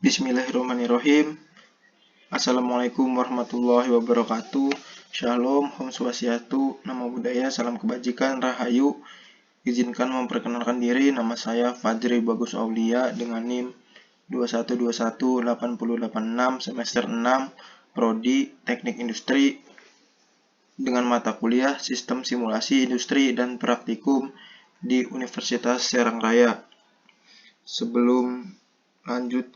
Bismillahirrahmanirrahim. Assalamualaikum warahmatullahi wabarakatuh. Shalom, Om Swastiastu, Namo Buddhaya, Salam Kebajikan, Rahayu. Izinkan memperkenalkan diri, nama saya Fajri Bagus Aulia dengan NIM 21218086 semester 6 Prodi Teknik Industri dengan mata kuliah Sistem Simulasi Industri dan Praktikum di Universitas Serang Raya. Sebelum lanjut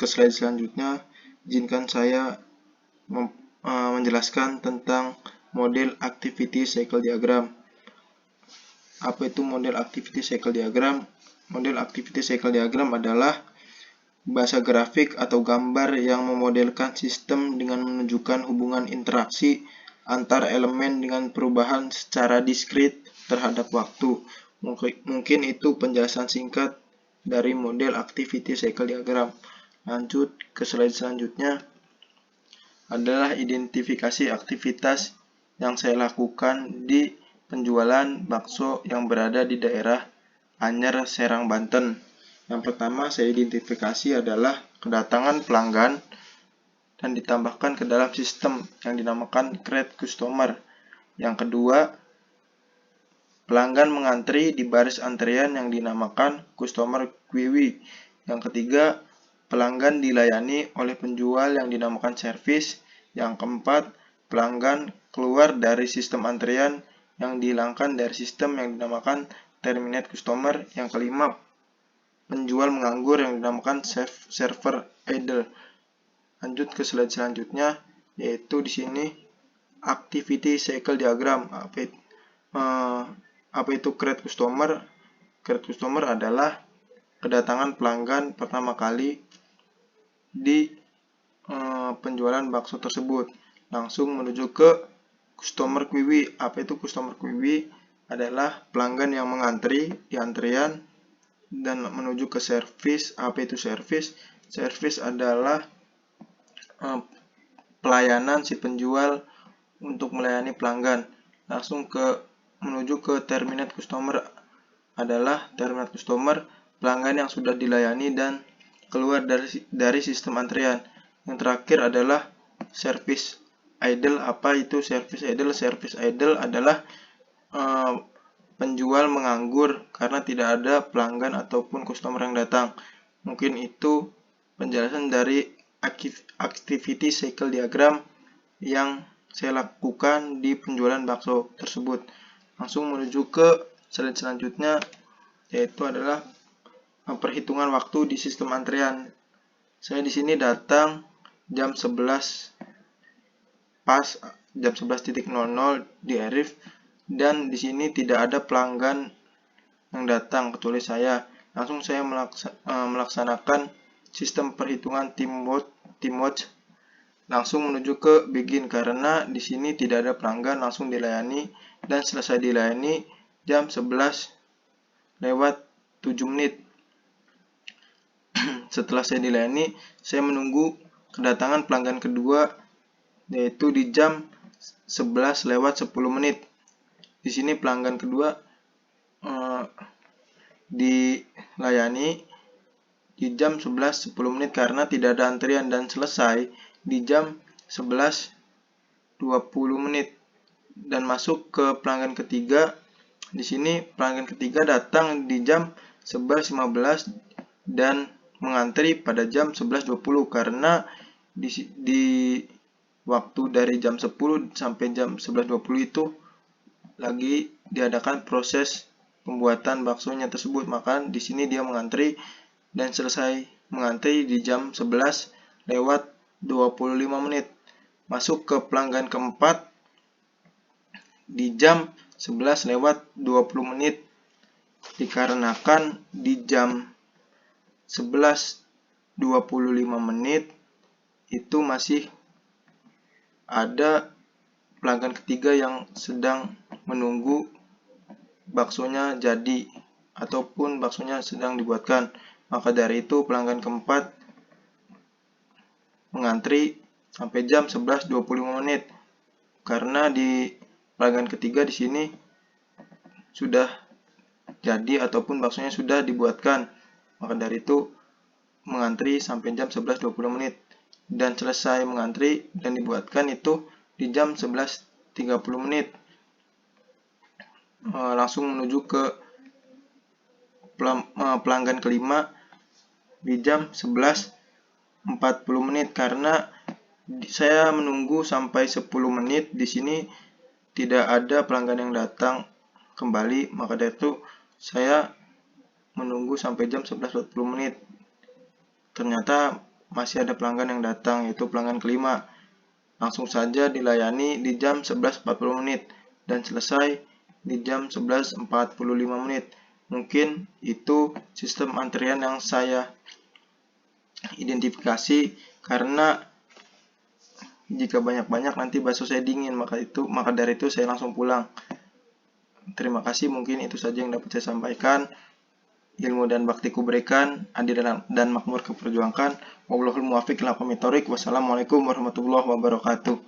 ke slide selanjutnya, izinkan saya menjelaskan tentang model Activity Cycle Diagram. Apa itu model Activity Cycle Diagram? Model Activity Cycle Diagram adalah bahasa grafik atau gambar yang memodelkan sistem dengan menunjukkan hubungan interaksi antar elemen dengan perubahan secara diskrit terhadap waktu. Mungkin itu penjelasan singkat dari model Activity Cycle Diagram. Lanjut ke slide selanjutnya adalah identifikasi aktivitas yang saya lakukan di penjualan bakso yang berada di daerah Anyer, Serang, Banten. Yang pertama saya identifikasi adalah kedatangan pelanggan dan ditambahkan ke dalam sistem yang dinamakan create customer. Yang kedua, pelanggan mengantri di baris antrian yang dinamakan customer queue. Yang ketiga, pelanggan dilayani oleh penjual yang dinamakan service. Yang keempat, pelanggan keluar dari sistem antrian yang dihilangkan dari sistem yang dinamakan terminate customer. Yang kelima, penjual menganggur yang dinamakan server idle. Lanjut ke slide selanjutnya, yaitu di sini activity cycle diagram. Apa itu create customer? Create customer adalah kedatangan pelanggan pertama kali di penjualan bakso tersebut, langsung menuju ke customer queue. Apa itu customer queue? Adalah pelanggan yang mengantri di antrian dan menuju ke service. Apa itu service? Service adalah pelayanan si penjual untuk melayani pelanggan. Langsung menuju ke terminate customer adalah terminate customer, pelanggan yang sudah dilayani dan keluar dari sistem antrian. Yang terakhir adalah service idle. Apa itu service idle? Service idle adalah penjual menganggur karena tidak ada pelanggan ataupun customer yang datang. Mungkin itu penjelasan dari activity cycle diagram yang saya lakukan di penjualan bakso tersebut. Langsung menuju ke slide selanjutnya, yaitu adalah perhitungan waktu di sistem antrian. Saya di sini datang jam 11 pas jam 11.00 di Arif, dan di sini tidak ada pelanggan yang datang kecuali saya. Langsung saya melaksanakan sistem perhitungan team watch langsung menuju ke begin karena di sini tidak ada pelanggan, langsung dilayani dan selesai dilayani jam 11:07. Setelah saya dilayani, saya menunggu kedatangan pelanggan kedua, yaitu di jam 11:10. Di sini pelanggan kedua dilayani di jam 11:10 karena tidak ada antrian dan selesai di jam 11:20 dan masuk ke pelanggan ketiga. Di sini pelanggan ketiga datang di jam 11:15 dan mengantri pada jam 11:20 karena di waktu dari jam 10 sampai jam 11:20 itu lagi diadakan proses pembuatan baksonya tersebut, maka di sini dia mengantri dan selesai mengantri di jam 11:25. Masuk ke pelanggan keempat di jam 11:20 dikarenakan di jam 11:25 itu masih ada pelanggan ketiga yang sedang menunggu baksonya jadi ataupun baksonya sedang dibuatkan. Maka dari itu pelanggan keempat mengantri sampai jam 11:25 karena di pelanggan ketiga di sini sudah jadi ataupun baksonya sudah dibuatkan. Maka dari itu mengantri sampai jam 11.20 menit dan selesai mengantri dan dibuatkan itu di jam 11.30 menit. Langsung menuju ke pelanggan kelima di jam 11.40 menit karena saya menunggu sampai 10 menit di sini tidak ada pelanggan yang datang kembali, maka dari itu saya menunggu sampai jam 11.40 menit. Ternyata masih ada pelanggan yang datang, yaitu pelanggan kelima. Langsung saja dilayani di jam 11.40 menit dan selesai di jam 11.45 menit. Mungkin itu sistem antrian yang saya identifikasi, karena jika banyak-banyak nanti bakso saya dingin, maka dari itu saya langsung pulang. Terima kasih, mungkin itu saja yang dapat saya sampaikan. Ilmu dan baktiku berikan, adil dan makmur kuperjuangkan. Wallahul muwaffiq ila aqwamit thoriq. Wassalamualaikum warahmatullahi wabarakatuh.